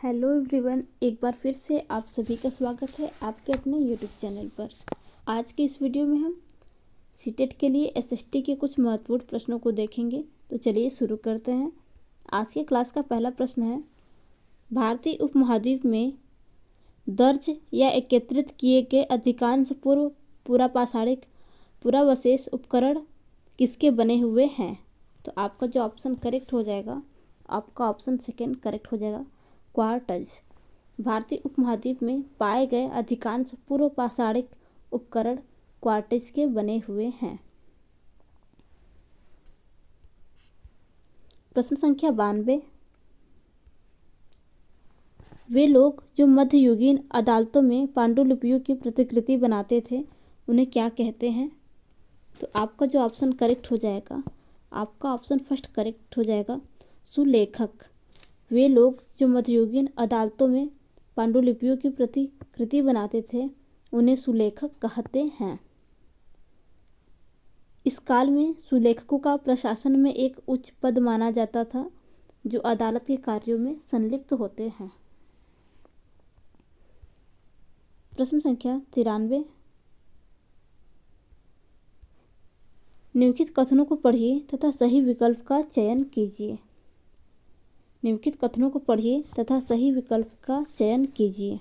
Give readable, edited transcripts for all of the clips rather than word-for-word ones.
Hello everyone, एक बार फिर से आप सभी का स्वागत है आपके अपने यूट्यूब चैनल पर। आज के इस वीडियो में हम सीटेट के लिए एसएसटी के कुछ महत्वपूर्ण प्रश्नों को देखेंगे। तो चलिए शुरू करते हैं। आज के क्लास का पहला प्रश्न है, भारतीय उपमहाद्वीप में दर्ज या एकत्रित किए गए अधिकांश पुरापाषाणिक पुरावशेष उपकरण किसके बने हुए हैं? तो आपका जो ऑप्शन करेक्ट हो जाएगा, आपका ऑप्शन सेकेंड करेक्ट हो जाएगा, क्वार्ट्ज। भारतीय उपमहाद्वीप में पाए गए अधिकांश पूर्वपाषाणिक उपकरण क्वार्ट्ज के बने हुए हैं। प्रश्न संख्या 92, वे लोग जो मध्ययुगीन अदालतों में पांडुलिपियों की प्रतिकृति बनाते थे उन्हें क्या कहते हैं? तो आपका जो ऑप्शन करेक्ट हो जाएगा, आपका ऑप्शन फर्स्ट करेक्ट हो जाएगा, सुलेखक। वे लोग जो मध्ययुगीन अदालतों में पांडुलिपियों की प्रतिकृति बनाते थे उन्हें सुलेखक कहते हैं। इस काल में सुलेखकों का प्रशासन में एक उच्च पद माना जाता था जो अदालत के कार्यों में संलिप्त होते हैं। प्रश्न संख्या 93, निम्नलिखित कथनों को पढ़िए तथा सही विकल्प का चयन कीजिए। निम्नलिखित कथनों को पढ़िए तथा सही विकल्प का चयन कीजिए।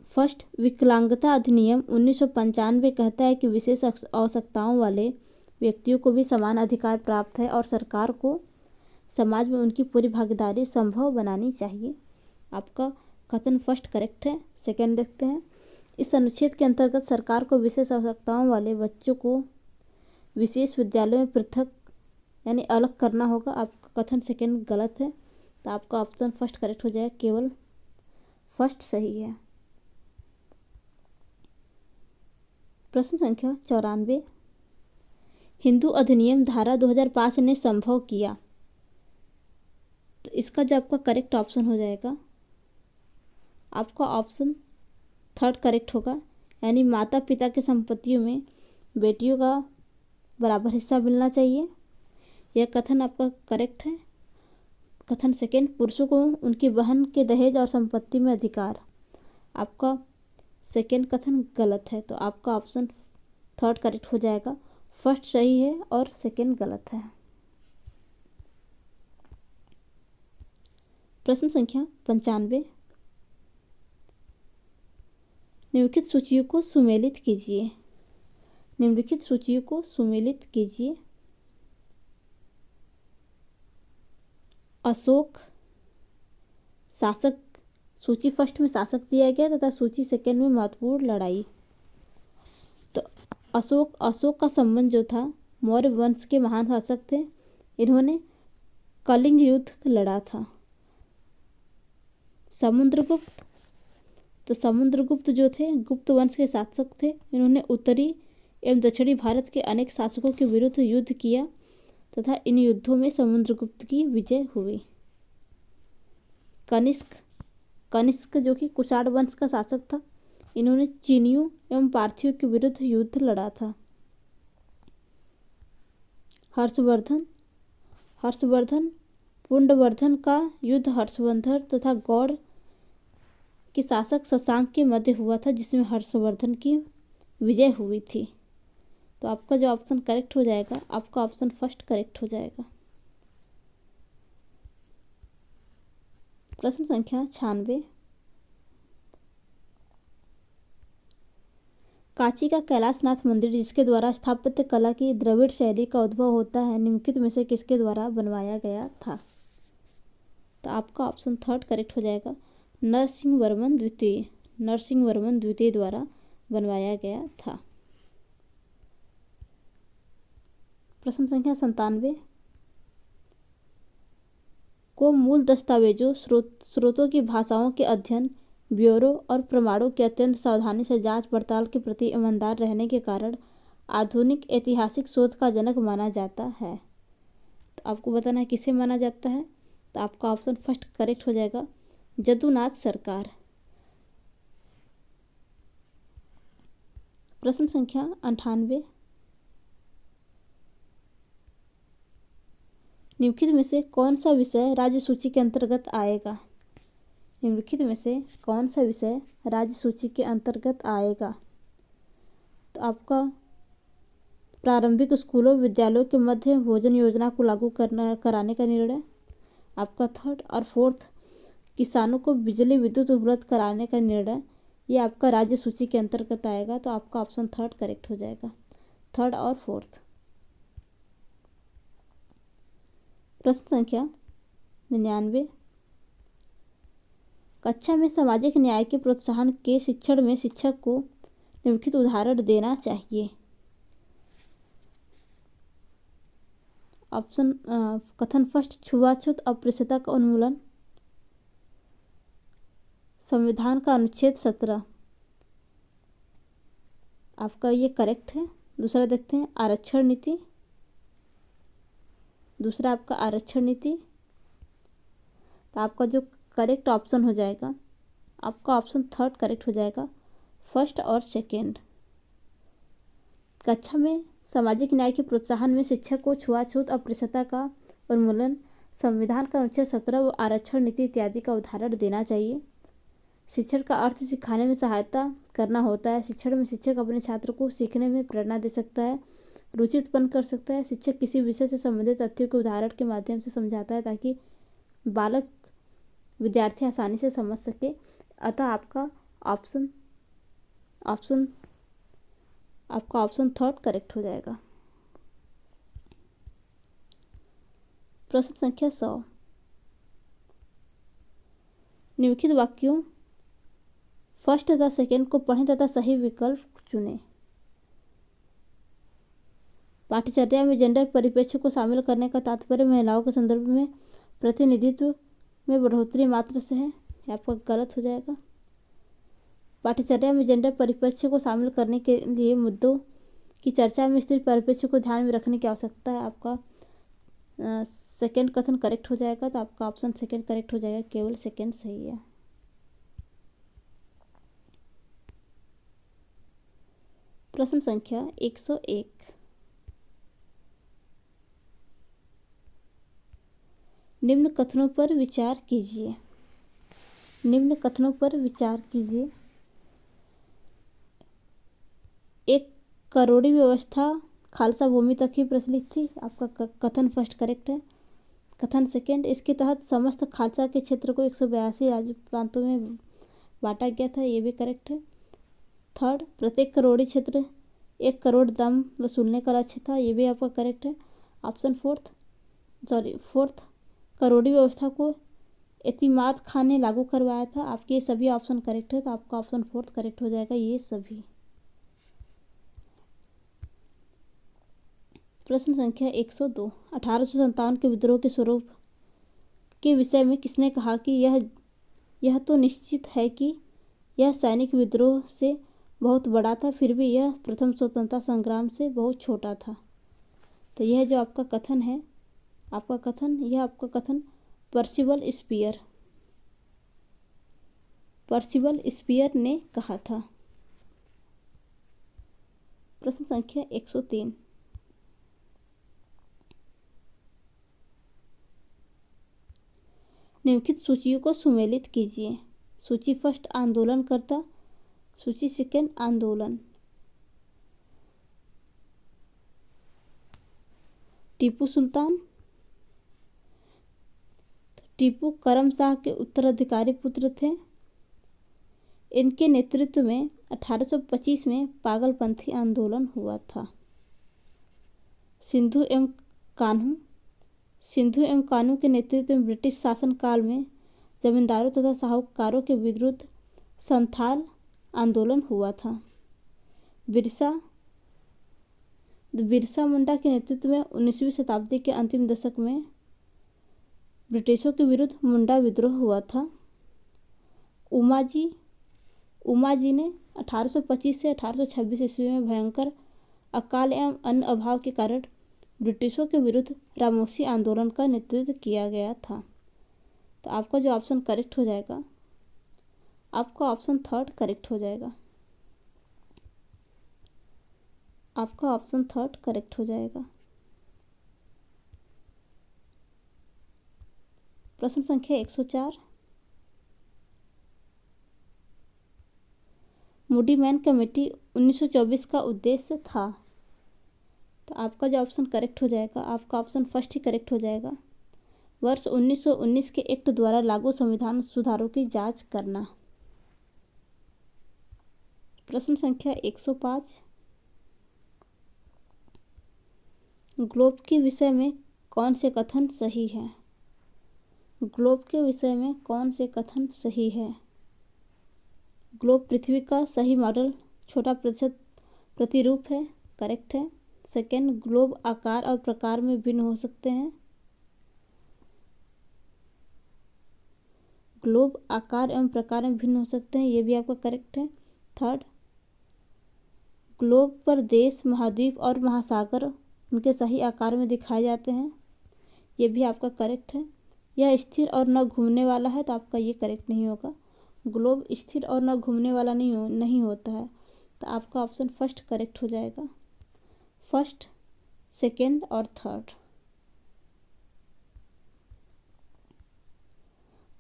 फर्स्ट, विकलांगता अधिनियम 1995 कहता है कि विशेष आवश्यकताओं वाले व्यक्तियों को भी समान अधिकार प्राप्त है और सरकार को समाज में उनकी पूरी भागीदारी संभव बनानी चाहिए। आपका कथन फर्स्ट करेक्ट है। सेकंड देखते हैं, इस अनुच्छेद के अंतर्गत सरकार को विशेष आवश्यकताओं वाले बच्चों को विशेष विद्यालयों में पृथक यानी अलग करना होगा। आपका कथन सेकंड गलत है, तो आपका ऑप्शन फर्स्ट करेक्ट हो जाएगा, केवल फर्स्ट सही है। प्रश्न संख्या 94, हिंदू अधिनियम धारा 2005 ने संभव किया। तो इसका जो आपका करेक्ट ऑप्शन हो जाएगा, आपका ऑप्शन थर्ड करेक्ट होगा, यानी माता पिता की संपत्तियों में बेटियों का बराबर हिस्सा मिलना चाहिए। यह कथन आपका करेक्ट है। कथन सेकेंड, पुरुषों को उनकी बहन के दहेज और संपत्ति में अधिकार। आपका सेकेंड कथन गलत है, तो आपका ऑप्शन थर्ड करेक्ट हो जाएगा, फर्स्ट सही है और सेकेंड गलत है। प्रश्न संख्या 95, निम्नलिखित सूचियों को सुमेलित कीजिए। निम्नलिखित सूचियों को सुमेलित कीजिए। अशोक शासक, सूची फर्स्ट में शासक दिया गया तथा सूची सेकेंड में महत्वपूर्ण लड़ाई। तो अशोक का संबंध जो था मौर्य वंश के महान शासक थे, इन्होंने कलिंग युद्ध लड़ा था। समुद्रगुप्त, तो समुद्रगुप्त जो थे गुप्त वंश के शासक थे, इन्होंने उत्तरी एवं दक्षिणी भारत के अनेक शासकों के विरुद्ध युद्ध किया तथा इन युद्धों में समुद्रगुप्त की विजय हुई। कनिष्क जो कि कुषाण वंश का शासक था, इन्होंने चीनियों एवं पार्थियों के विरुद्ध युद्ध लड़ा था। हर्षवर्धन पुंडवर्धन का युद्ध हर्षवर्धन तथा गौड़ के शासक शशांक के मध्य हुआ था, जिसमें हर्षवर्धन की विजय हुई थी। तो आपका जो ऑप्शन करेक्ट हो जाएगा, आपका ऑप्शन फर्स्ट करेक्ट हो जाएगा। प्रश्न संख्या 96, कांची का कैलाशनाथ मंदिर जिसके द्वारा स्थापत्य कला की द्रविड़ शैली का उद्भव होता है, निम्नलिखित में से किसके द्वारा बनवाया गया था? तो आपका ऑप्शन थर्ड करेक्ट हो जाएगा, नरसिंह वर्मन द्वितीय द्वारा बनवाया गया था। प्रश्न संख्या 97, को मूल दस्तावेजों, स्रोतों की भाषाओं के अध्ययन, ब्यूरो और प्रमाणों के अत्यंत सावधानी से जांच पड़ताल के प्रति ईमानदार रहने के कारण आधुनिक ऐतिहासिक शोध का जनक माना जाता है। तो आपको बताना है किसे माना जाता है। तो आपका ऑप्शन फर्स्ट करेक्ट हो जाएगा, जदुनाथ सरकार। प्रश्न संख्या 98, निम्नलिखित में से कौन सा विषय राज्य सूची के अंतर्गत आएगा? निम्नलिखित में से कौन सा विषय राज्य सूची के अंतर्गत आएगा? तो आपका प्रारंभिक स्कूलों विद्यालयों के मध्य भोजन योजना को लागू कराने का निर्णय। आपका थर्ड और फोर्थ, किसानों को बिजली विद्युत उपलब्ध कराने का निर्णय, ये आपका राज्य सूची के अंतर्गत आएगा। तो आपका ऑप्शन थर्ड करेक्ट हो जाएगा, थर्ड और फोर्थ। प्रश्न संख्या 99, कक्षा में सामाजिक न्याय के प्रोत्साहन के शिक्षण में शिक्षक को निम्नलिखित उदाहरण देना चाहिए। ऑप्शन कथन फर्स्ट, छुआछूत अस्पृश्यता का उन्मूलन, संविधान का अनुच्छेद 17, आपका ये करेक्ट है। दूसरा देखते हैं, आरक्षण नीति, दूसरा आपका आरक्षण नीति। तो आपका जो करेक्ट ऑप्शन हो जाएगा, आपका ऑप्शन थर्ड करेक्ट हो जाएगा, फर्स्ट और सेकेंड। कक्षा में सामाजिक न्याय के प्रोत्साहन में शिक्षक को छुआछूत अस्पृश्यता का उन्मूलन, संविधान का अनुच्छेद 17 व आरक्षण नीति इत्यादि का उदाहरण देना चाहिए। शिक्षण का अर्थ सिखाने में सहायता करना होता है। शिक्षण में शिक्षक अपने छात्र को सीखने में प्रेरणा दे सकता है, रुचि उत्पन्न कर सकता है। शिक्षक किसी विषय से संबंधित तथ्यों के उदाहरण के माध्यम से समझाता है ताकि बालक विद्यार्थी आसानी से समझ सके। अतः आपका ऑप्शन थर्ड करेक्ट हो जाएगा। प्रश्न संख्या 100, निम्नलिखित वाक्यों फर्स्ट तथा सेकेंड को पढ़ें तथा सही विकल्प चुनें। पाठ्यचर्या में जेंडर परिप्रेक्ष्य को शामिल करने का तात्पर्य महिलाओं के संदर्भ में प्रतिनिधित्व में बढ़ोतरी मात्र से है, आपका गलत हो जाएगा। पाठ्यचर्या में जेंडर परिप्रेक्ष्य को शामिल करने के लिए मुद्दों की चर्चा में स्त्री परिप्रेक्ष्य को ध्यान में रखने की आवश्यकता है, आपका सेकेंड कथन करेक्ट हो जाएगा। तो आपका ऑप्शन सेकेंड करेक्ट हो जाएगा, केवल सेकेंड सही है। प्रश्न संख्या 101, निम्न कथनों पर विचार कीजिए। निम्न कथनों पर विचार कीजिए। एक करोड़ी व्यवस्था खालसा भूमि तक ही प्रचलित थी, आपका कथन फर्स्ट करेक्ट है। कथन सेकेंड, इसके तहत समस्त खालसा के क्षेत्र को 182 राज्य प्रांतों में बांटा गया था, ये भी करेक्ट है। थर्ड, प्रत्येक करोड़ी क्षेत्र 1 करोड़ दाम वसूलने का लक्ष्य था, ये भी आपका करेक्ट है। ऑप्शन फोर्थ, करोड़ी व्यवस्था को एतिमाद खान ने लागू करवाया था, आपके ये सभी ऑप्शन करेक्ट है। तो आपका ऑप्शन फोर्थ करेक्ट हो जाएगा, ये सभी। प्रश्न संख्या 102, 1857 के विद्रोह के स्वरूप के विषय में किसने कहा कि यह तो निश्चित है कि यह सैनिक विद्रोह से बहुत बड़ा था, फिर भी यह प्रथम स्वतंत्रता संग्राम से बहुत छोटा था। तो यह जो आपका कथन है, आपका कथन पर्सिबल स्पीयर ने कहा था। प्रश्न संख्या 103, निम्नलिखित सूचियों को सुमेलित कीजिए। सूची फर्स्ट, आंदोलनकर्ता। सूची सेकेंड, आंदोलन। टीपू सुल्तान। टीपू करम शाह के उत्तराधिकारी पुत्र थे। इनके नेतृत्व में 1825 में पागलपंथी आंदोलन हुआ था। सिंधु एवं कान्हू के नेतृत्व में ब्रिटिश शासन काल में जमींदारों तथा साहूकारों के विरुद्ध संथाल आंदोलन हुआ था। बिरसा मुंडा के नेतृत्व में 19वीं शताब्दी के अंतिम दशक में ब्रिटिशों के विरुद्ध मुंडा विद्रोह हुआ था। उमा जी ने 1825 से 1826 ईस्वी में भयंकर अकाल एवं अन्न अभाव के कारण ब्रिटिशों के विरुद्ध रामोसी आंदोलन का नेतृत्व किया गया था। तो आपका जो ऑप्शन करेक्ट हो जाएगा, आपका ऑप्शन थर्ड करेक्ट हो जाएगा। आपका ऑप्शन थर्ड करेक्ट हो जाएगा। प्रश्न संख्या 104, मूडी मैन कमेटी 1924 का उद्देश्य था। तो आपका जो ऑप्शन करेक्ट हो जाएगा, आपका ऑप्शन फर्स्ट ही करेक्ट हो जाएगा। वर्ष 1919 के एक्ट द्वारा लागू संविधान सुधारों की जांच करना। प्रश्न संख्या 105, ग्लोब के विषय में कौन से कथन सही है? ग्लोब के विषय में कौन से कथन सही है? ग्लोब पृथ्वी का सही मॉडल छोटा प्रतिशत प्रतिरूप है, करेक्ट है। सेकेंड, ग्लोब आकार और प्रकार में भिन्न हो सकते हैं। ग्लोब आकार एवं प्रकार में भिन्न हो सकते हैं, ये भी आपका करेक्ट है। थर्ड, ग्लोब पर देश, महाद्वीप और महासागर उनके सही आकार में दिखाए जाते हैं, ये भी आपका करेक्ट है। यह स्थिर और न घूमने वाला है, तो आपका ये करेक्ट नहीं होगा। ग्लोब स्थिर और न घूमने वाला नहीं होता है, तो आपका ऑप्शन फर्स्ट करेक्ट हो जाएगा। फर्स्ट, सेकेंड और थर्ड।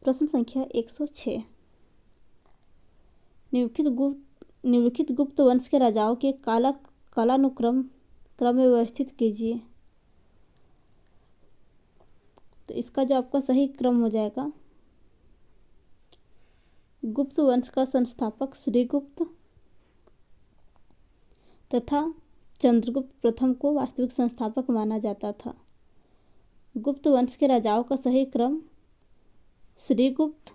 प्रश्न संख्या 106, निम्नलिखित गुप्त वंश के राजाओं के कालानुक्रम क्रम में व्यवस्थित कीजिए। तो इसका जो आपका सही क्रम हो जाएगा, गुप्त वंश का संस्थापक श्रीगुप्त तथा चंद्रगुप्त प्रथम को वास्तविक संस्थापक माना जाता था। गुप्त वंश के राजाओं का सही क्रम श्रीगुप्त,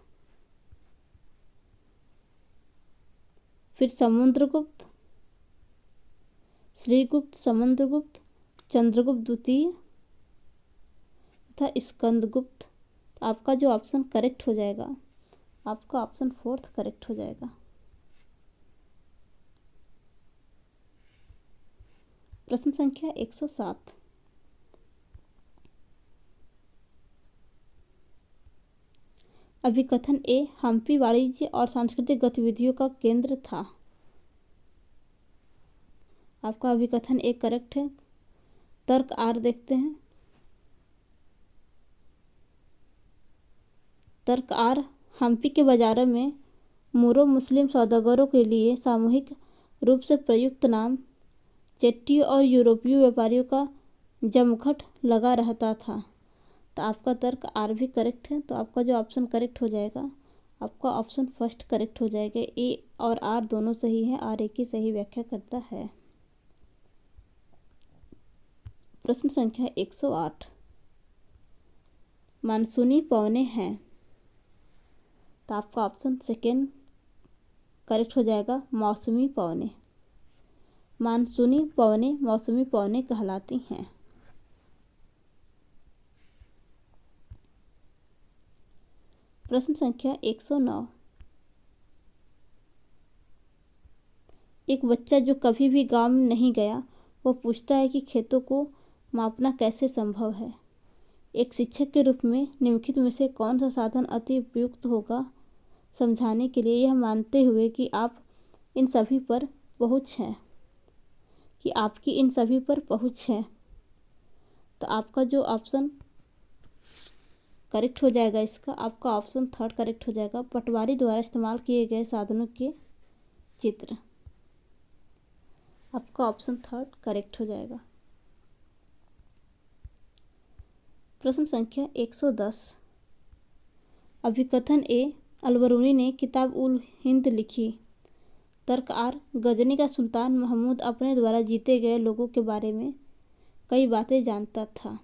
फिर समुद्रगुप्त, श्रीगुप्त, समुद्रगुप्त, चंद्रगुप्त द्वितीय तथा स्कंदगुप्त। तो आपका जो ऑप्शन करेक्ट हो जाएगा, आपका ऑप्शन फोर्थ करेक्ट हो जाएगा। प्रश्न संख्या 107, अभिकथन ए हम्पी वाणिज्य और सांस्कृतिक गतिविधियों का केंद्र था। आपका अभिकथन ए करेक्ट है। तर्क आर देखते हैं। तर्क आर, हम्पी के बाजारों में मूरो मुस्लिम सौदागरों के लिए सामूहिक रूप से प्रयुक्त नाम चेट्टियों और यूरोपीय व्यापारियों का जमघट लगा रहता था। तो आपका तर्क आर भी करेक्ट है, तो आपका जो ऑप्शन करेक्ट हो जाएगा, आपका ऑप्शन फर्स्ट करेक्ट हो जाएगा। ए और आर दोनों सही है, आर ए की सही व्याख्या करता है। प्रश्न संख्या 108, मानसूनी पवने हैं। तो आपका ऑप्शन सेकेंड करेक्ट हो जाएगा, मौसमी पवने। मानसूनी पवने मौसमी पवने कहलाती हैं। प्रश्न संख्या 109, एक बच्चा जो कभी भी गांव में नहीं गया, वो पूछता है कि खेतों को मापना कैसे संभव है। एक शिक्षक के रूप में निम्नलिखित में से कौन सा साधन अति उपयुक्त होगा समझाने के लिए, यह मानते हुए कि आप इन सभी पर पहुँच है, कि आपकी इन सभी पर पहुँच है। तो आपका जो ऑप्शन करेक्ट हो जाएगा, इसका आपका ऑप्शन थर्ड करेक्ट हो जाएगा, पटवारी द्वारा इस्तेमाल किए गए साधनों के चित्र। आपका ऑप्शन थर्ड करेक्ट हो जाएगा। प्रश्न संख्या 110, अभिकथन ए अलबरूनी ने किताब उल हिंद लिखी। तर्क आर, गजनी का सुल्तान महमूद अपने द्वारा जीते गए लोगों के बारे में कई बातें जानता था।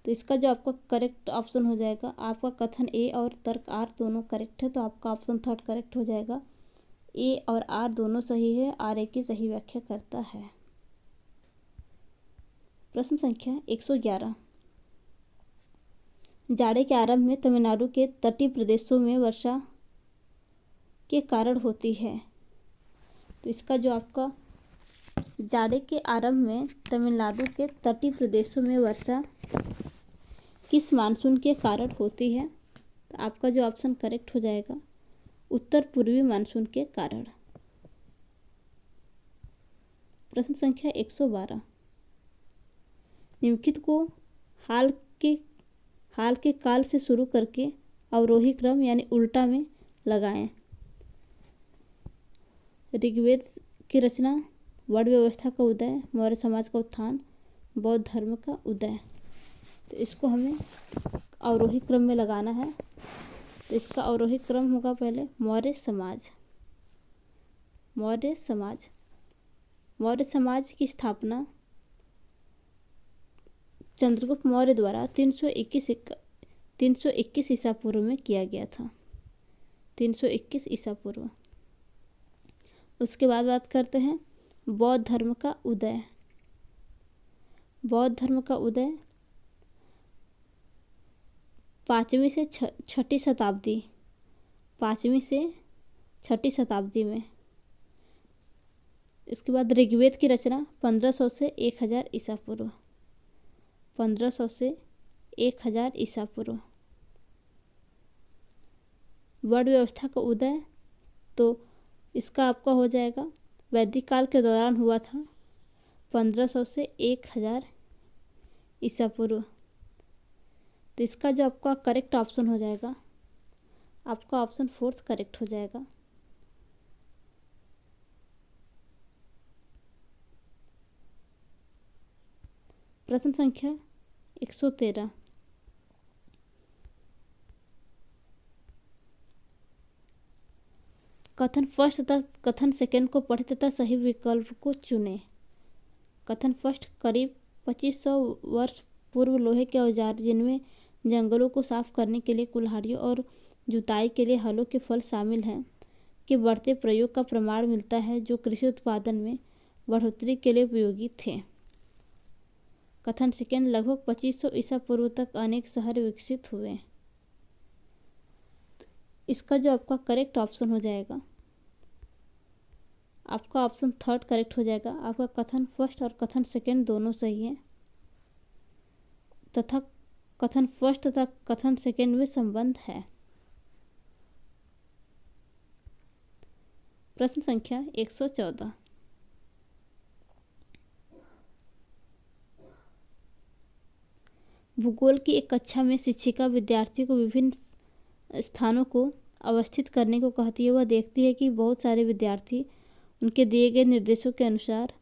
तो इसका जो आपका करेक्ट ऑप्शन हो जाएगा, आपका कथन ए और तर्क आर दोनों करेक्ट है, तो आपका ऑप्शन थर्ड करेक्ट हो जाएगा। ए और आर दोनों सही है, आर ए की सही व्याख्या करता है। प्रश्न संख्या 111, जाड़े के आरंभ में तमिलनाडु के तटीय प्रदेशों में वर्षा के कारण होती है। तो इसका जो आपका जाड़े के आरंभ में तमिलनाडु के तटीय प्रदेशों में वर्षा किस मानसून के कारण होती है। तो आपका जो ऑप्शन करेक्ट हो जाएगा, उत्तर पूर्वी मानसून के कारण। प्रश्न संख्या 112, निम्नलिखित को हाल के हाल के काल से शुरू करके अवरोही क्रम यानी उल्टा में लगाएं। ऋग्वेद की रचना, वर्ण व्यवस्था का उदय, मौर्य समाज का उत्थान, बौद्ध धर्म का उदय। तो इसको हमें अवरोही क्रम में लगाना है। तो इसका अवरोही क्रम होगा पहले मौर्य समाज। मौर्य समाज, मौर्य समाज की स्थापना चंद्रगुप्त मौर्य द्वारा 321 ईसा पूर्व में किया गया था। 321 ईसा पूर्व। उसके बाद बात करते हैं बौद्ध धर्म का उदय। बौद्ध धर्म का उदय 5वीं से 6ठी शताब्दी, 5वीं से 6ठी शताब्दी में। इसके बाद ऋग्वेद की रचना 1500 से 1000 ईसा पूर्व, 1500 से 1000 ईसा पूर्व। वर्ण व्यवस्था का उदय तो इसका आपका हो जाएगा वैदिक काल के दौरान हुआ था, 1500 से 1000 ईसा पूर्व। तो इसका जो आपका करेक्ट ऑप्शन हो जाएगा, आपका ऑप्शन 4 करेक्ट हो जाएगा। प्रश्न संख्या 113। कथन फर्स्ट तथा कथन सेकेंड को पढ़े तथा सही विकल्प को चुनें। कथन फर्स्ट, करीब 2500 वर्ष पूर्व लोहे के औजार जिनमें जंगलों को साफ करने के लिए कुल्हाड़ियों और जुताई के लिए हलों के फल शामिल हैं, के बढ़ते प्रयोग का प्रमाण मिलता है, जो कृषि उत्पादन में बढ़ोतरी के लिए उपयोगी थे। कथन सेकेंड, लगभग 2500 ईसा पूर्व तक अनेक शहर विकसित हुए। इसका जो आपका करेक्ट ऑप्शन हो जाएगा, आपका ऑप्शन 3 करेक्ट हो जाएगा। आपका कथन फर्स्ट और कथन सेकेंड दोनों सही है तथा कथन फर्स्ट तथा कथन सेकेंड में संबंध है। प्रश्न संख्या 114। भूगोल की एक कक्षा में शिक्षिका विद्यार्थियों को विभिन्न स्थानों को अवस्थित करने को कहती है। वह देखती है कि बहुत सारे विद्यार्थी उनके दिए गए निर्देशों के अनुसार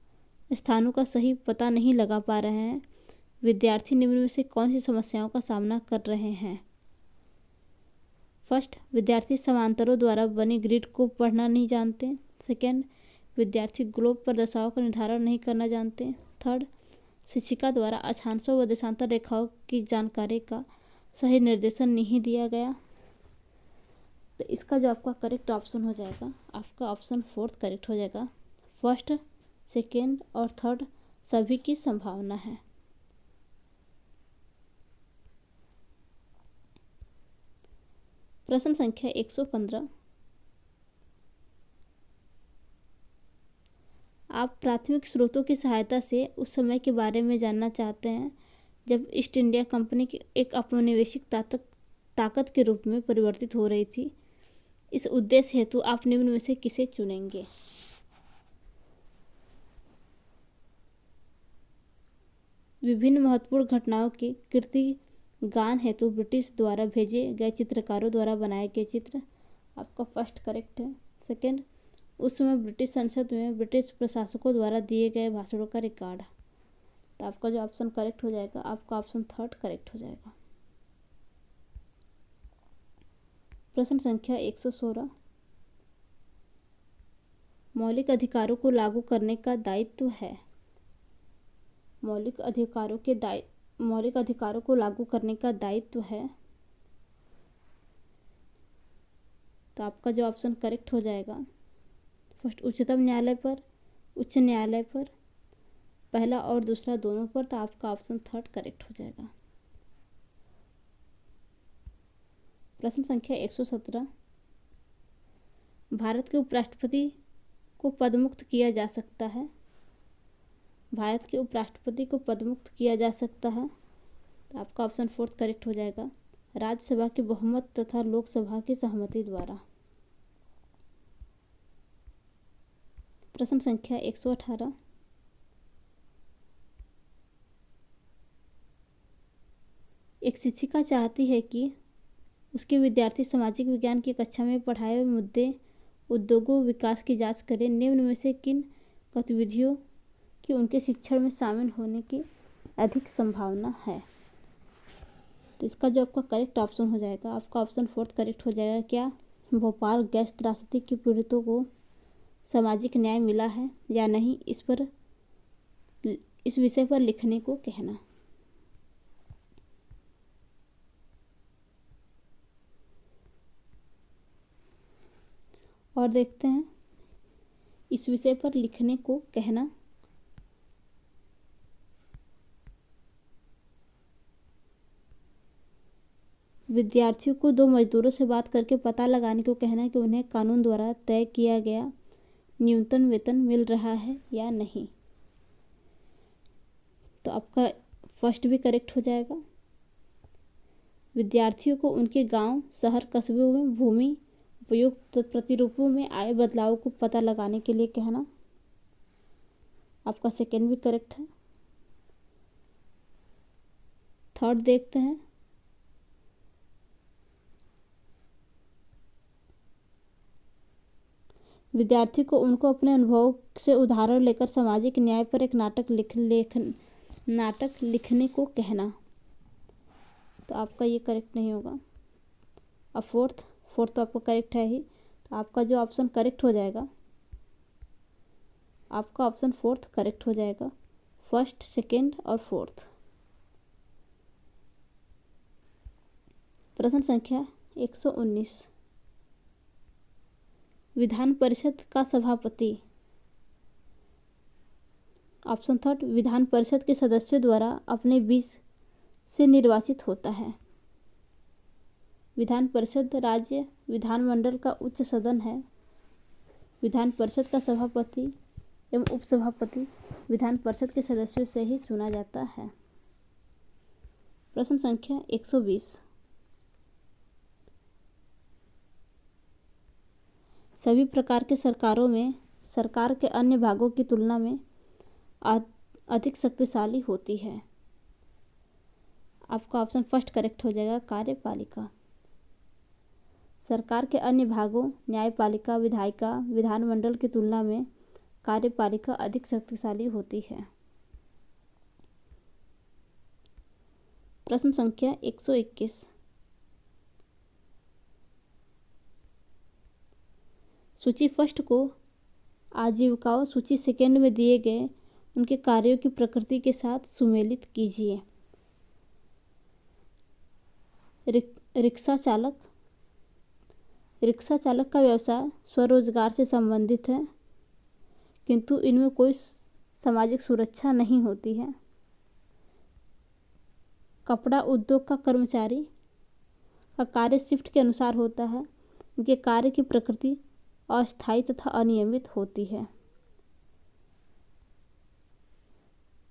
स्थानों का सही पता नहीं लगा पा रहे हैं। विद्यार्थी निम्न में से कौन सी समस्याओं का सामना कर रहे हैं? फर्स्ट, विद्यार्थी समांतरों द्वारा बनी ग्रिड को पढ़ना नहीं जानते। सेकेंड, विद्यार्थी ग्लोब पर दशाओं का निर्धारण नहीं करना जानते। थर्ड, शिक्षिका द्वारा अक्षांशों व देशांतर रेखाओं की जानकारी का सही निर्देशन नहीं दिया गया। तो इसका जो आपका करेक्ट ऑप्शन हो जाएगा, आपका ऑप्शन 4 करेक्ट हो जाएगा। फर्स्ट, सेकेंड और थर्ड सभी की संभावना है। प्रश्न संख्या 115। आप प्राथमिक स्रोतों की सहायता से उस समय के बारे में जानना चाहते हैं जब ईस्ट इंडिया कंपनी की एक औपनिवेशिक ताकत के रूप में परिवर्तित हो रही थी। इस उद्देश्य हेतु आप निम्न में से किसे चुनेंगे? विभिन्न महत्वपूर्ण घटनाओं के कीर्तिगान हेतु ब्रिटिश द्वारा भेजे गए चित्रकारों द्वारा बनाए गए चित्र, आपका फर्स्ट करेक्ट है। सेकेंड, उस समय ब्रिटिश संसद में ब्रिटिश प्रशासकों द्वारा दिए गए भाषणों का रिकॉर्ड। तो आपका जो ऑप्शन करेक्ट हो जाएगा, आपका ऑप्शन 3 करेक्ट हो जाएगा। प्रश्न संख्या 116। मौलिक अधिकारों को लागू करने का दायित्व है। मौलिक अधिकारों को लागू करने का दायित्व है। तो आपका जो ऑप्शन करेक्ट हो जाएगा, फर्स्ट उच्चतम न्यायालय पर, उच्च न्यायालय पर, पहला और दूसरा दोनों पर। तो आपका ऑप्शन 3 करेक्ट हो जाएगा। प्रश्न संख्या 117। भारत के उपराष्ट्रपति को पदमुक्त किया जा सकता है। भारत के उपराष्ट्रपति को पदमुक्त किया जा सकता है। तो आपका ऑप्शन 4 करेक्ट हो जाएगा, राज्यसभा के बहुमत तथा लोकसभा की सहमति द्वारा। प्रश्न संख्या 118। एक शिक्षिका चाहती है कि उसके विद्यार्थी सामाजिक विज्ञान की कक्षा में पढ़ाए हुए मुद्दे उद्योगों विकास की जांच करें। निम्न में से किन गतिविधियों की उनके शिक्षण में शामिल होने की अधिक संभावना है? तो इसका जो आपका करेक्ट ऑप्शन हो जाएगा, आपका ऑप्शन 4 करेक्ट हो जाएगा। क्या भोपाल गैस त्रासदी के पीड़ितों को सामाजिक न्याय मिला है या नहीं, इस विषय पर लिखने को कहना। और देखते हैं इस विषय पर लिखने को कहना। विद्यार्थियों को दो मजदूरों से बात करके पता लगाने को कहना कि उन्हें कानून द्वारा तय किया गया न्यूनतम वेतन मिल रहा है या नहीं। तो आपका फर्स्ट भी करेक्ट हो जाएगा। विद्यार्थियों को उनके गांव, शहर, कस्बों में भूमि उपयोग प्रतिरूपों में आए बदलाव को पता लगाने के लिए कहना। आपका सेकेंड भी करेक्ट है। थर्ड देखते हैं। विद्यार्थी को उनको अपने अनुभव से उदाहरण लेकर सामाजिक न्याय पर एक नाटक लिखने को कहना। तो आपका ये करेक्ट नहीं होगा। अब फोर्थ तो आपका करेक्ट है ही। तो आपका जो ऑप्शन करेक्ट हो जाएगा, आपका ऑप्शन 4 करेक्ट हो जाएगा। फर्स्ट, सेकेंड और फोर्थ। प्रश्न संख्या 119। विधान परिषद का सभापति। ऑप्शन 3 विधान परिषद के सदस्यों द्वारा अपने बीच से निर्वाचित होता है। विधान परिषद राज्य विधानमंडल का उच्च सदन है। विधान परिषद का सभापति एवं उपसभापति विधान परिषद के सदस्यों से ही चुना जाता है। प्रश्न संख्या 120। सभी प्रकार के सरकारों में सरकार के अन्य भागों की तुलना में अधिक शक्तिशाली होती है। आपका ऑप्शन फर्स्ट करेक्ट हो जाएगा, कार्यपालिका। सरकार के अन्य भागों न्यायपालिका, विधायिका, विधानमंडल की तुलना में कार्यपालिका अधिक शक्तिशाली होती है। प्रश्न संख्या 121। सूची फर्स्ट को आजीविकाओं सूची सेकेंड में दिए गए उनके कार्यों की प्रकृति के साथ सुमेलित कीजिए। रिक्शा चालक का व्यवसाय स्वरोजगार से संबंधित है, किंतु इनमें कोई सामाजिक सुरक्षा नहीं होती है। कपड़ा उद्योग का कर्मचारी का कार्य शिफ्ट के अनुसार होता है। इनके कार्य की प्रकृति अस्थायी तथा अनियमित होती है।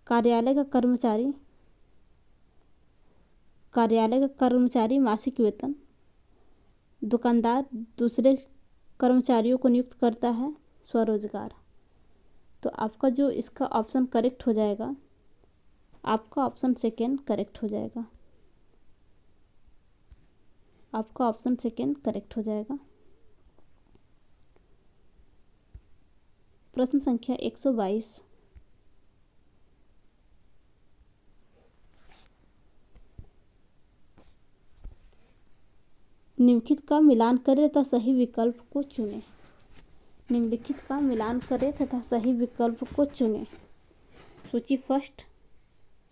कार्यालय का कर्मचारी मासिक वेतन। दुकानदार दूसरे कर्मचारियों को नियुक्त करता है। स्वरोजगार। तो आपका जो इसका ऑप्शन करेक्ट हो जाएगा, आपका ऑप्शन सेकेंड करेक्ट हो जाएगा। आपका ऑप्शन सेकेंड करेक्ट हो जाएगा। प्रश्न संख्या 122। निम्नलिखित का मिलान करें तथा सही विकल्प को चुनें। निम्नलिखित का मिलान करें तथा सही विकल्प को चुनें। सूची फर्स्ट,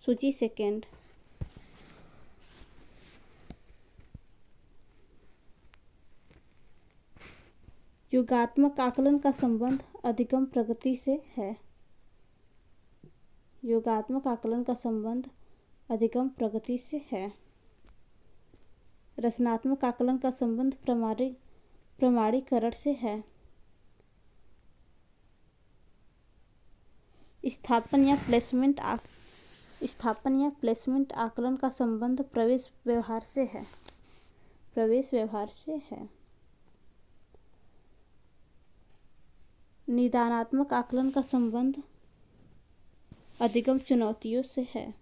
सूची सेकेंड। योगात्मक आकलन का संबंध अधिगम प्रगति से है। योगात्मक आकलन का संबंध अधिगम प्रगति से है। रचनात्मक आकलन का संबंध प्रमाणीकरण से है। स्थापन या प्लेसमेंट आकलन का संबंध प्रवेश व्यवहार से है। प्रवेश व्यवहार से है। निदानात्मक आकलन का संबंध अधिगम चुनौतियों से है।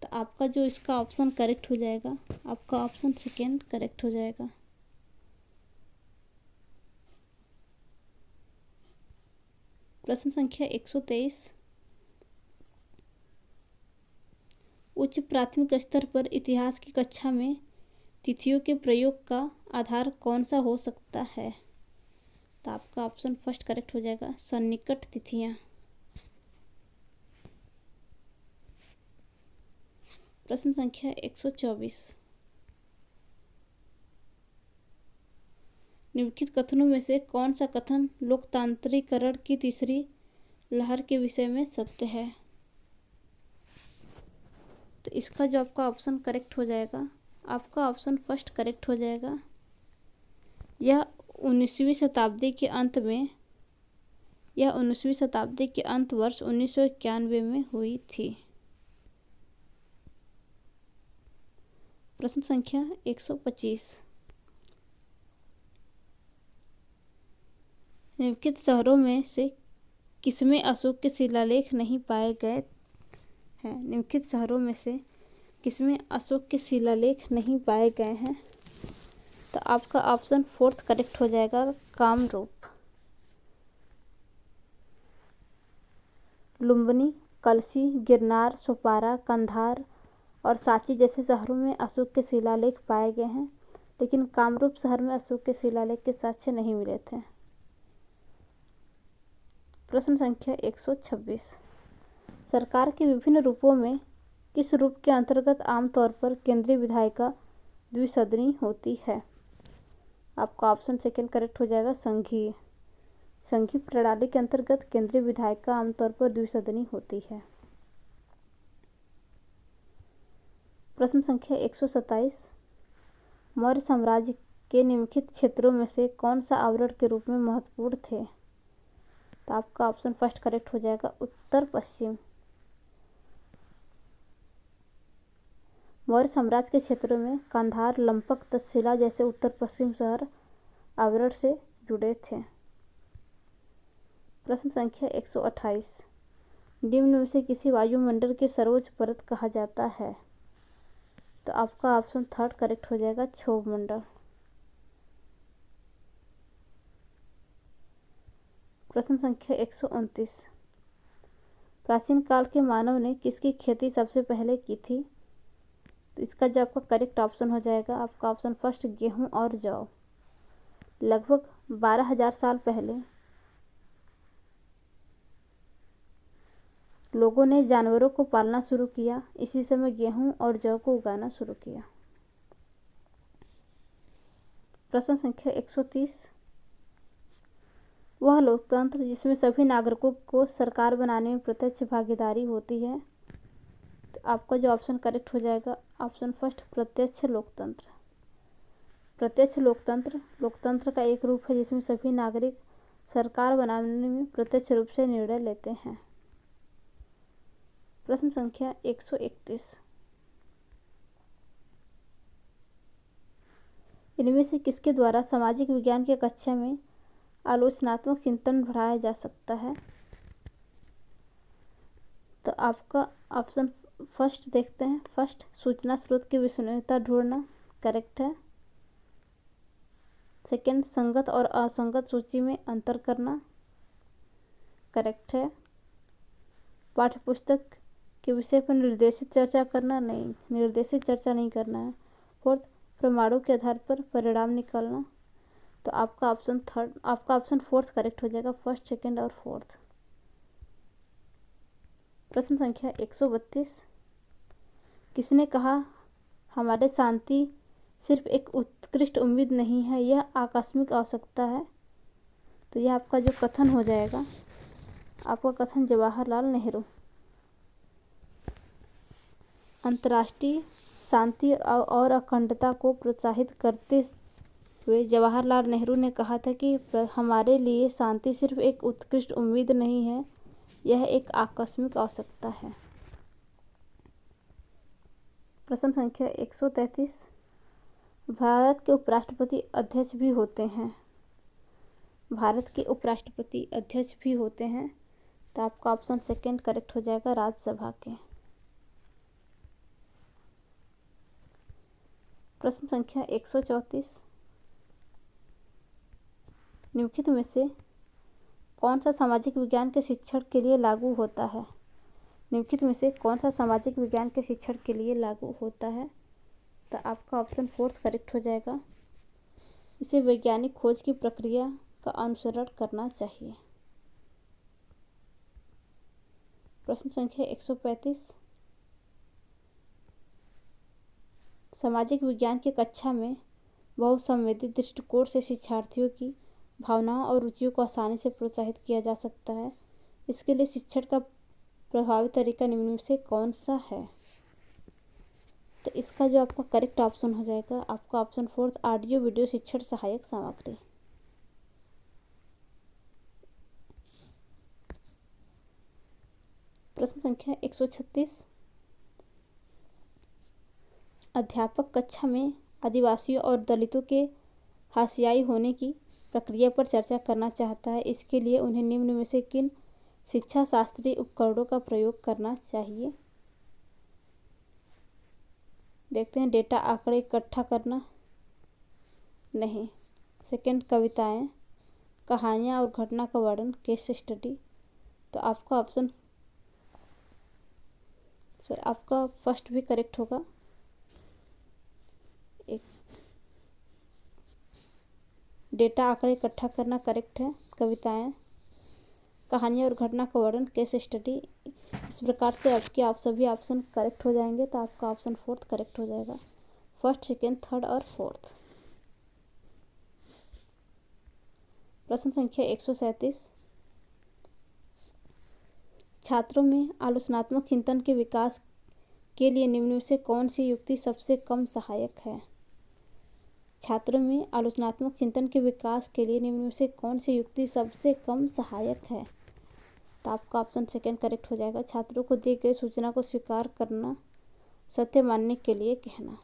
तो आपका जो इसका ऑप्शन करेक्ट हो जाएगा, आपका ऑप्शन सेकेंड करेक्ट हो जाएगा। प्रश्न संख्या 123। उच्च प्राथमिक स्तर पर इतिहास की कक्षा में तिथियों के प्रयोग का आधार कौन सा हो सकता है? तो आपका ऑप्शन फर्स्ट करेक्ट हो जाएगा, सन्निकट तिथियां। प्रश्न संख्या 124। निम्नलिखित कथनों में से कौन सा कथन लोकतांत्रिकरण की तीसरी लहर के विषय में सत्य है? तो इसका जो आपका ऑप्शन करेक्ट हो जाएगा, आपका ऑप्शन फर्स्ट करेक्ट हो जाएगा। यह 19वीं शताब्दी के अंत वर्ष 1991 में हुई थी। प्रश्न संख्या 125। निम्नलिखित शहरों में से किसमें अशोक के शिलालेख नहीं पाए गए हैं? निम्नलिखित शहरों में से किसमें अशोक के शिलालेख नहीं पाए गए हैं? तो आपका ऑप्शन फोर्थ करेक्ट हो जाएगा, कामरूप। लुम्बिनी, कलसी, गिरनार, सोपारा, कंधार और सांची जैसे शहरों में अशोक के शिलालेख पाए गए हैं, लेकिन कामरूप शहर में अशोक के शिलालेख के साक्ष्य नहीं मिले थे। प्रश्न संख्या 126। सरकार के विभिन्न रूपों में किस रूप के अंतर्गत आमतौर पर केंद्रीय विधायिका द्विसदनी होती है? आपका ऑप्शन सेकंड करेक्ट हो जाएगा, संघीय। संघीय प्रणाली के अंतर्गत केंद्रीय विधायिका आमतौर पर द्विसदनी होती है। प्रश्न संख्या 127। मौर्य साम्राज्य के निम्नलिखित क्षेत्रों में से कौन सा आवरण के रूप में महत्वपूर्ण थे? तो आपका ऑप्शन फर्स्ट करेक्ट हो जाएगा, उत्तर पश्चिम। मौर्य साम्राज्य के क्षेत्रों में कंधार, लंपक, तक्षशिला जैसे उत्तर पश्चिम शहर आवरण से जुड़े थे। प्रश्न संख्या 128। निम्न में से किसी वायुमंडल के सर्वोच्च परत कहा जाता है? तो आपका ऑप्शन थर्ड करेक्ट हो जाएगा, क्षोभ मंडल। प्रश्न संख्या 129। प्राचीन काल के मानव ने किसकी खेती सबसे पहले की थी? तो इसका जो आपका करेक्ट ऑप्शन हो जाएगा, आपका ऑप्शन फर्स्ट, गेहूं और जौ। लगभग 12,000 साल पहले लोगों ने जानवरों को पालना शुरू किया। इसी समय गेहूं और जौ को उगाना शुरू किया। प्रश्न संख्या 130। वह लोकतंत्र जिसमें सभी नागरिकों को सरकार बनाने में प्रत्यक्ष भागीदारी होती है? तो आपका जो ऑप्शन करेक्ट हो जाएगा, ऑप्शन फर्स्ट, प्रत्यक्ष लोकतंत्र। प्रत्यक्ष लोकतंत्र लोकतंत्र का एक रूप है जिसमें सभी नागरिक सरकार बनाने में प्रत्यक्ष रूप से निर्णय लेते हैं। प्रश्न संख्या 131। इनमें से किसके द्वारा सामाजिक विज्ञान की कक्षा में आलोचनात्मक चिंतन बढ़ाया जा सकता है? तो आपका ऑप्शन फर्स्ट देखते हैं, फर्स्ट, सूचना स्रोत की विश्वसनीयता ढूंढना, करेक्ट है। सेकंड, संगत और असंगत सूची में अंतर करना, करेक्ट है। पाठ्यपुस्तक के विषय पर निर्देशित चर्चा करना, नहीं, निर्देशित चर्चा नहीं करना है। फोर्थ, प्रमाणों के आधार पर परिणाम निकालना। तो आपका ऑप्शन फोर्थ करेक्ट हो जाएगा, फर्स्ट, सेकंड और फोर्थ। प्रश्न संख्या 132। किसने कहा हमारे शांति सिर्फ एक उत्कृष्ट उम्मीद नहीं है, यह आकस्मिक आवश्यकता है? तो यह आपका जो कथन हो जाएगा, आपका कथन जवाहरलाल नेहरू। अंतर्राष्ट्रीय शांति और अखंडता को प्रोत्साहित करते हुए जवाहरलाल नेहरू ने कहा था कि हमारे लिए शांति सिर्फ एक उत्कृष्ट उम्मीद नहीं है, यह एक आकस्मिक आवश्यकता है। प्रश्न संख्या 133। भारत के उपराष्ट्रपति अध्यक्ष भी होते हैं? भारत के उपराष्ट्रपति अध्यक्ष भी होते हैं, तो आपका ऑप्शन सेकंड करेक्ट हो जाएगा, राज्यसभा के। प्रश्न संख्या 134, निम्नलिखित में से कौन सा सामाजिक विज्ञान के शिक्षण के लिए लागू होता है? निम्नलिखित में से कौन सा सामाजिक विज्ञान के शिक्षण के लिए लागू होता है? तो आपका ऑप्शन फोर्थ करेक्ट हो जाएगा। इसे वैज्ञानिक खोज की प्रक्रिया का अनुसरण करना चाहिए। प्रश्न संख्या 135, सामाजिक विज्ञान की कक्षा में बहुसंवेदी दृष्टिकोण से शिक्षार्थियों की भावनाओं और रुचियों को आसानी से प्रोत्साहित किया जा सकता है। इसके लिए शिक्षण का प्रभावी तरीका निम्न में से कौन सा है? तो इसका जो आपका करेक्ट ऑप्शन हो जाएगा आपका ऑप्शन फोर्थ, ऑडियो वीडियो शिक्षण सहायक सामग्री। प्रश्न संख्या 136, अध्यापक कक्षा में आदिवासियों और दलितों के हाशियाई होने की प्रक्रिया पर चर्चा करना चाहता है। इसके लिए उन्हें निम्न में से किन शिक्षा शास्त्रीय उपकरणों का प्रयोग करना चाहिए? देखते हैं। डेटा आंकड़े इकट्ठा करना, नहीं। सेकंड, कविताएं, कहानियां और घटना का वर्णन, केस स्टडी। तो आपका ऑप्शन आपका फर्स्ट भी करेक्ट होगा। एक डेटा आंकड़े इकट्ठा करना करेक्ट है, कविताएं, कहानियां और घटना का वर्णन, केस स्टडी। इस प्रकार से आपके आप सभी ऑप्शन करेक्ट हो जाएंगे। तो आपका ऑप्शन फोर्थ करेक्ट हो जाएगा। फर्स्ट, सेकेंड, थर्ड और फोर्थ। प्रश्न संख्या 137, छात्रों में आलोचनात्मक चिंतन के विकास के लिए निम्न में से कौन सी युक्ति सबसे कम सहायक है? छात्रों में आलोचनात्मक चिंतन के विकास के लिए निम्न में से कौन सी युक्ति सबसे कम सहायक है? तो आपका ऑप्शन सेकेंड करेक्ट हो जाएगा। छात्रों को दी गई सूचना को स्वीकार करना, सत्य मानने के लिए कहना।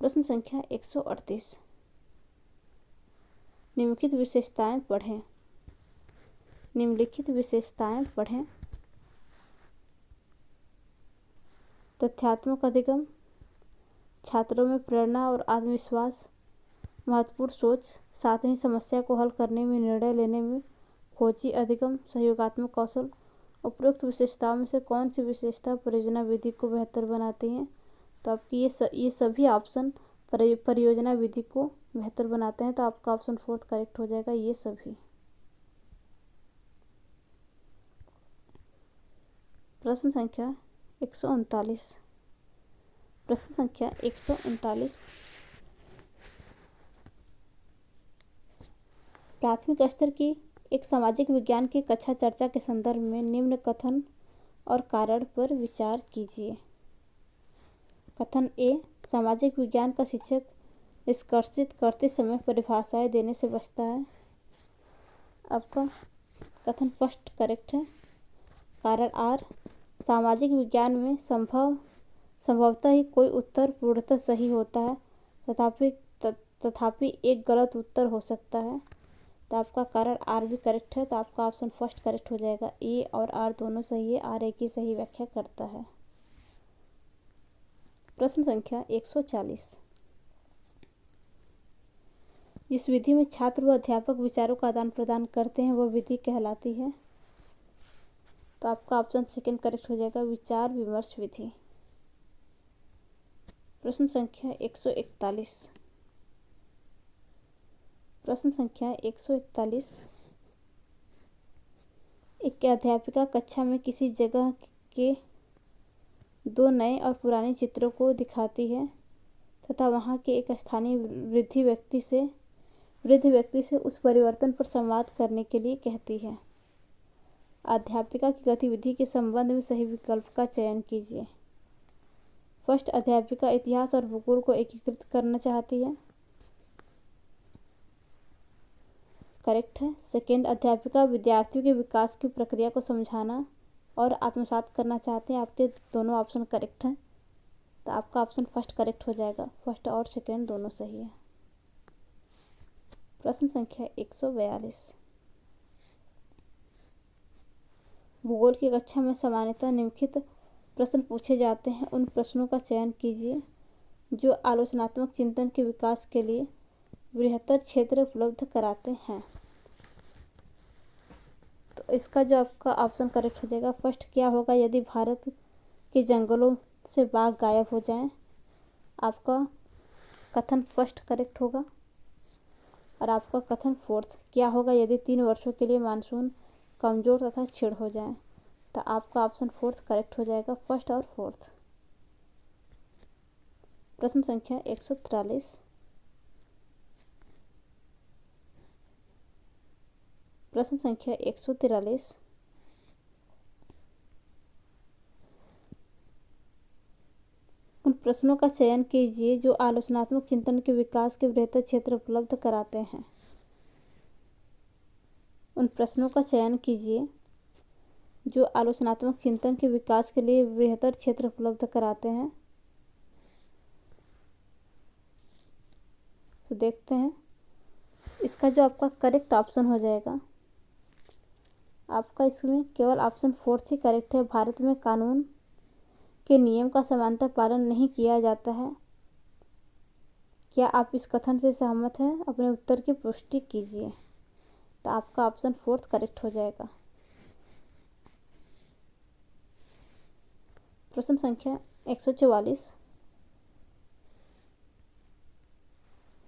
प्रश्न संख्या 138, निम्नलिखित विशेषताएं पढ़ें। निम्नलिखित विशेषताएं पढ़ें। तथ्यात्मक अधिगम, छात्रों में प्रेरणा और आत्मविश्वास, महत्वपूर्ण सोच, साथ ही समस्या को हल करने में, निर्णय लेने में खोजी अधिगम, सहयोगात्मक कौशल। उपरोक्त विशेषताओं में से कौन सी विशेषता परियोजना विधि को बेहतर बनाती हैं? तो आपकी ये सभी ऑप्शन परियोजना विधि को बेहतर बनाते हैं। तो आपका ऑप्शन फोर्थ करेक्ट हो जाएगा, ये सभी। प्रश्न संख्या 139, प्रश्न संख्या 139, प्राथमिक स्तर की एक सामाजिक विज्ञान की कक्षा चर्चा के संदर्भ में निम्न कथन और कारण पर विचार कीजिए। कथन ए, सामाजिक विज्ञान का शिक्षक निष्कर्षित करते समय परिभाषाएं देने से बचता है। आपका कथन फर्स्ट करेक्ट है। कारण आर, सामाजिक विज्ञान में संभवतः ही कोई उत्तर पूर्णतः सही होता है, तथापि एक गलत उत्तर हो सकता है। तो आपका कारण आर भी करेक्ट है। तो आपका ऑप्शन फर्स्ट करेक्ट हो जाएगा। ए और आर दोनों सही है। आर ए की सही व्याख्या करता है। प्रश्न संख्या 140, जिस विधि में छात्र व अध्यापक विचारों का आदान प्रदान करते हैं वह विधि कहलाती है। तो आपका ऑप्शन सेकंड करेक्ट हो जाएगा, विचार विमर्श विधि। प्रश्न संख्या 141, प्रश्न संख्या 141, एक अध्यापिका कक्षा में किसी जगह के दो नए और पुराने चित्रों को दिखाती है तथा वहां के एक स्थानीय वृद्ध व्यक्ति से उस परिवर्तन पर संवाद करने के लिए कहती है। अध्यापिका की गतिविधि के संबंध में सही विकल्प का चयन कीजिए। फर्स्ट, अध्यापिका इतिहास और भूगोल को एकीकृत करना चाहती है, करेक्ट है। सेकेंड, अध्यापिका विद्यार्थियों के विकास की प्रक्रिया को समझाना और आत्मसात करना चाहते हैं। आपके दोनों ऑप्शन करेक्ट हैं। तो आपका ऑप्शन फर्स्ट करेक्ट हो जाएगा। फर्स्ट और सेकेंड दोनों सही है। प्रश्न संख्या 142, भूगोल की कक्षा में सामान्यतः निम्नलिखित प्रश्न पूछे जाते हैं उन प्रश्नों का चयन कीजिए जो आलोचनात्मक चिंतन के विकास के लिए बृहत्तर क्षेत्र उपलब्ध कराते हैं। तो इसका जो आपका ऑप्शन करेक्ट हो जाएगा फर्स्ट, क्या होगा यदि भारत के जंगलों से बाघ गायब हो जाएं। आपका कथन फर्स्ट करेक्ट होगा। और आपका कथन फोर्थ, क्या होगा यदि 3 वर्षों के लिए मानसून कमज़ोर तथा क्षीण हो जाए। तो आपका ऑप्शन फोर्थ करेक्ट हो जाएगा, फर्स्ट और फोर्थ। प्रश्न संख्या 143। प्रश्न संख्या 143। उन प्रश्नों का चयन कीजिए जो आलोचनात्मक चिंतन के विकास के बेहतर क्षेत्र उपलब्ध कराते हैं। उन प्रश्नों का चयन कीजिए जो आलोचनात्मक चिंतन के विकास के लिए बेहतर क्षेत्र उपलब्ध कराते हैं। तो देखते हैं इसका जो आपका करेक्ट ऑप्शन हो जाएगा, आपका इसमें केवल ऑप्शन फोर्थ ही करेक्ट है। भारत में कानून के नियम का समानता पालन नहीं किया जाता है। क्या आप इस कथन से सहमत हैं? अपने उत्तर की पुष्टि कीजिए। तो आपका ऑप्शन फोर्थ करेक्ट हो जाएगा। प्रश्न संख्या 144।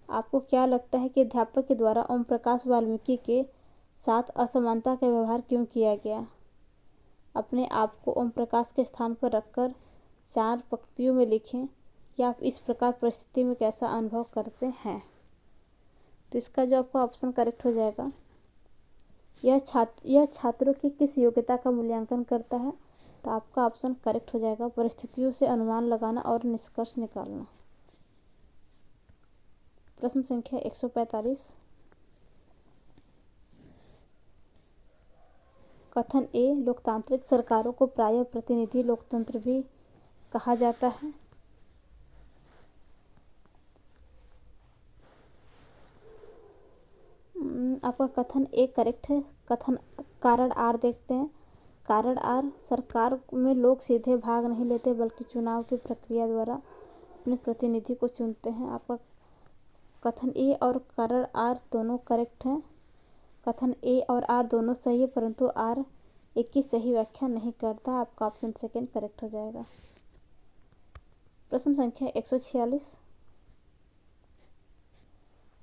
आपको क्या लगता है कि अध्यापक के द्वारा ओम प्रकाश वाल्मीकि के साथ असमानता का व्यवहार क्यों किया गया? अपने आप को ओम प्रकाश के स्थान पर रखकर 4 पंक्तियों में लिखें कि आप इस प्रकार परिस्थिति में कैसा अनुभव करते हैं। तो इसका जो आपका ऑप्शन करेक्ट हो जाएगा, यह छात्रों की किस योग्यता का मूल्यांकन करता है। तो आपका ऑप्शन करेक्ट हो जाएगा, परिस्थितियों से अनुमान लगाना और निष्कर्ष निकालना। प्रश्न संख्या 145। कथन ए, लोकतांत्रिक सरकारों को प्रायः प्रतिनिधि लोकतंत्र भी कहा जाता है। आपका कथन ए करेक्ट है। कथन कारण आर देखते हैं। कारण आर, सरकार में लोग सीधे भाग नहीं लेते बल्कि चुनाव की प्रक्रिया द्वारा अपने प्रतिनिधि को चुनते हैं। आपका कथन ए और कारण आर दोनों करेक्ट हैं। कथन ए और आर दोनों सही है परंतु आर एक की सही व्याख्या नहीं करता। आपका ऑप्शन सेकेंड करेक्ट हो जाएगा। प्रश्न संख्या 146।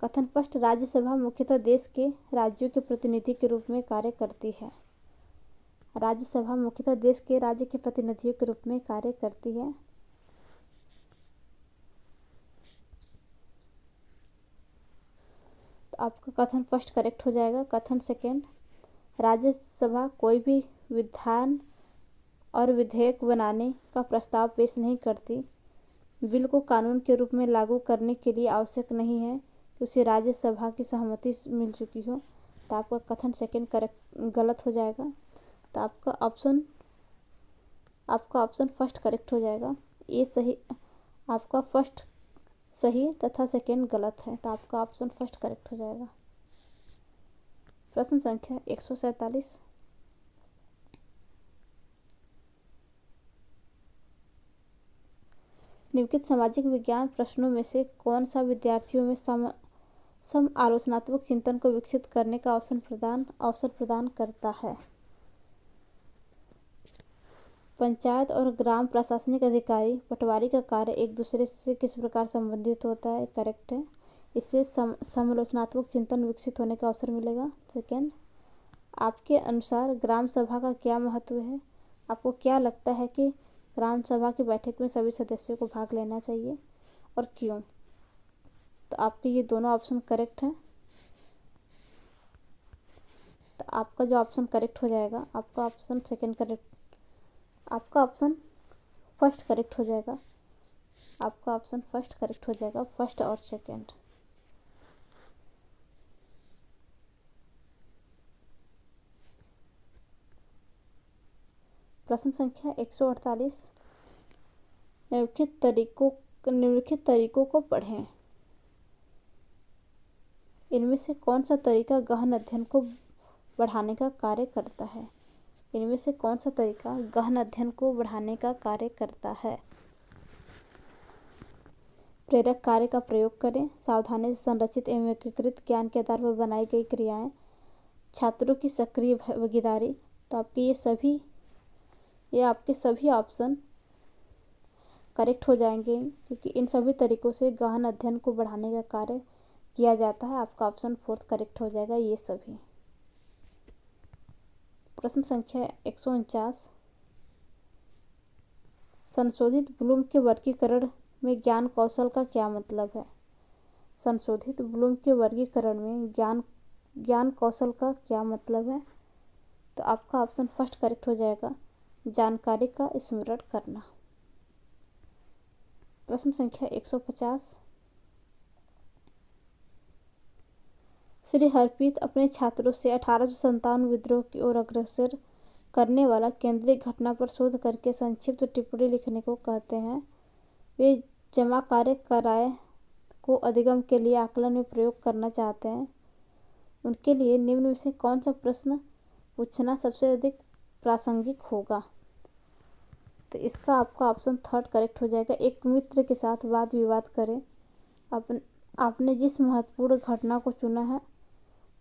कथन फर्स्ट, राज्यसभा मुख्यतः देश के राज्यों के प्रतिनिधि के रूप में कार्य करती है। राज्यसभा मुख्यतः देश के राज्य के प्रतिनिधियों के रूप में कार्य करती है। तो आपका कथन फर्स्ट करेक्ट हो जाएगा। कथन सेकेंड, राज्यसभा कोई भी विधान और विधेयक बनाने का प्रस्ताव पेश नहीं करती। बिल को कानून के रूप में लागू करने के लिए आवश्यक नहीं है कि उसे राज्यसभा की सहमति मिल चुकी हो। तो आपका कथन सेकेंड करेक्ट गलत हो जाएगा। तो आपका ऑप्शन फर्स्ट करेक्ट हो जाएगा। ये सही, आपका फर्स्ट सही तथा सेकेंड गलत है। तो आपका ऑप्शन फर्स्ट करेक्ट हो जाएगा। प्रश्न संख्या 147। निम्नलिखित सामाजिक विज्ञान प्रश्नों में से कौन सा विद्यार्थियों में सम आलोचनात्मक चिंतन को विकसित करने का अवसर प्रदान करता है? पंचायत और ग्राम प्रशासनिक अधिकारी पटवारी का कार्य एक दूसरे से किस प्रकार संबंधित होता है? करेक्ट है। इससे समालोचनात्मक चिंतन विकसित होने का अवसर मिलेगा। सेकेंड, आपके अनुसार ग्राम सभा का क्या महत्व है? आपको क्या लगता है कि ग्राम सभा की बैठक में सभी सदस्यों को भाग लेना चाहिए और क्यों? तो आपके ये दोनों ऑप्शन करेक्ट हैं। तो आपका जो ऑप्शन करेक्ट हो जाएगा, आपका ऑप्शन सेकंड करेक्ट, आपका ऑप्शन फर्स्ट करेक्ट हो जाएगा। आपका ऑप्शन फर्स्ट करेक्ट हो जाएगा, फर्स्ट और सेकंड। प्रश्न संख्या 148। निम्नलिखित तरीकों को पढ़ें। इनमें से कौन सा तरीका गहन अध्ययन को बढ़ाने का कार्य करता है? इनमें से कौन सा तरीका गहन अध्ययन को बढ़ाने का कार्य करता है? प्रेरक कार्य का प्रयोग करें, सावधानी से संरचित एवं एकीकृत ज्ञान के आधार पर बनाई गई क्रियाएं, छात्रों की सक्रिय भागीदारी। तो आपके सभी ऑप्शन करेक्ट हो जाएंगे, क्योंकि इन सभी तरीकों से गहन अध्ययन को बढ़ाने का कार्य किया जाता है। आपका ऑप्शन 4 करेक्ट हो जाएगा, ये सभी। प्रश्न संख्या 149, संशोधित ब्लूम के वर्गीकरण में ज्ञान कौशल का क्या मतलब है? संशोधित ब्लूम के वर्गीकरण में ज्ञान कौशल का क्या मतलब है? तो आपका ऑप्शन फर्स्ट करेक्ट हो जाएगा, जानकारी का स्मरण करना। प्रश्न संख्या 150, श्री हरप्रीत अपने छात्रों से 1857 विद्रोह की ओर अग्रसर करने वाला केंद्रीय घटना पर शोध करके संक्षिप्त टिप्पणी लिखने को कहते हैं। वे जमा कार्य कराए को अधिगम के लिए आकलन में प्रयोग करना चाहते हैं। उनके लिए निम्न में से कौन सा प्रश्न पूछना सबसे अधिक प्रासंगिक होगा? तो इसका आपका ऑप्शन 3 करेक्ट हो जाएगा। एक मित्र के साथ वाद विवाद करें। आपने जिस महत्वपूर्ण घटना को चुना है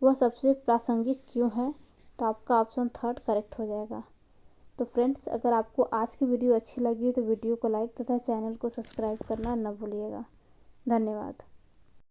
वह सबसे प्रासंगिक क्यों है? तो आपका ऑप्शन 3 करेक्ट हो जाएगा। तो फ्रेंड्स, अगर आपको आज की वीडियो अच्छी लगी तो वीडियो को लाइक तथा चैनल को सब्सक्राइब करना न भूलिएगा। धन्यवाद।